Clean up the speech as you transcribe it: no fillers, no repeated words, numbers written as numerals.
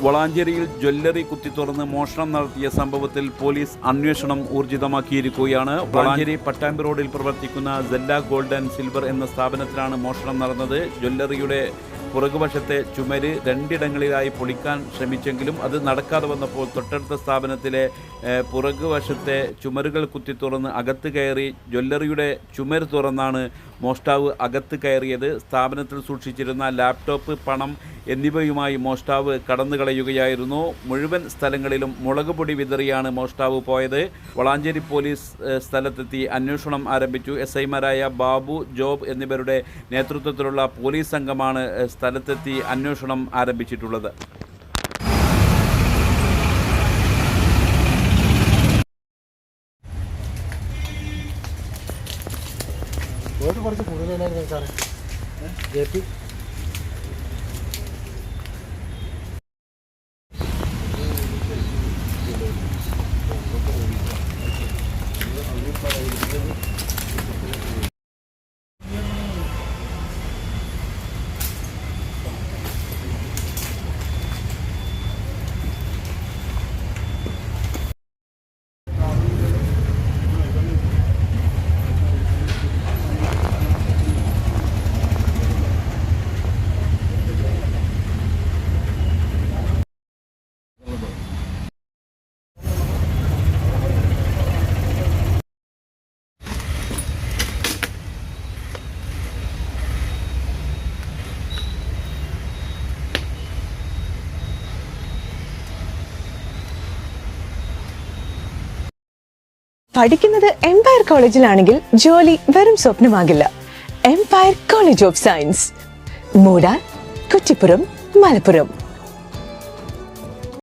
വളാഞ്ചേരിയിൽ jewellery കുത്തിത്തുറന്ന് മോഷണം നടത്തിയ സംഭവത്തിൽ പോലീസ് അന്വേഷണം ഊർജിതമാക്കിയിരിക്കുകയാണ്. വളാഞ്ചേരി പട്ടാമ്പി റോഡിൽ പ്രവർത്തിക്കുന്ന സെല്ല ഗോൾഡ് ആൻഡ് സിൽവർ എന്ന സ്ഥാപനത്തിലാണ് മോഷണം നടന്നത്. ജ്വല്ലറിയുടെ പുറകുവശത്തെ ചുമര് രണ്ടിടങ്ങളിലായി പൊളിക്കാൻ ശ്രമിച്ചെങ്കിലും അത് നടക്കാതെ വന്നപ്പോൾ തൊട്ടടുത്ത സ്ഥാപനത്തിലെ പുറകുവശത്തെ ചുമരുകൾ കുത്തിത്തുറന്ന് അകത്ത് കയറി ജ്വല്ലറിയുടെ ചുമര് തുറന്നാണ് മോഷ്ടാവ് അകത്ത് കയറിയത്. സ്ഥാപനത്തിൽ സൂക്ഷിച്ചിരുന്ന ലാപ്ടോപ്പ്, പണം എന്നിവയുമായി മോഷ്ടാവ് കടന്നു കളയുകയായിരുന്നു. മുഴുവൻ സ്ഥലങ്ങളിലും മുളക് പൊടി വിതറിയാണ് മോഷ്ടാവ് പോയത്. വളാഞ്ചേരി പോലീസ് സ്ഥലത്തെത്തി അന്വേഷണം ആരംഭിച്ചു. SI-മാരായ ബാബു, ജോബ് എന്നിവരുടെ നേതൃത്വത്തിലുള്ള പോലീസ് സംഘമാണ് സ്ഥലത്തെത്തി അന്വേഷണം ആരംഭിച്ചിട്ടുള്ളത്. കുറച്ച് കൂടുതലായിരുന്നു സാറേ. ജെപി പഠിക്കുന്നത് എംപയർ കോളേജിലാണെങ്കിൽ ജോലി വെറും സ്വപ്നമാകില്ല. Empire college of science, Moodar, Kuttippuram, Malappuram.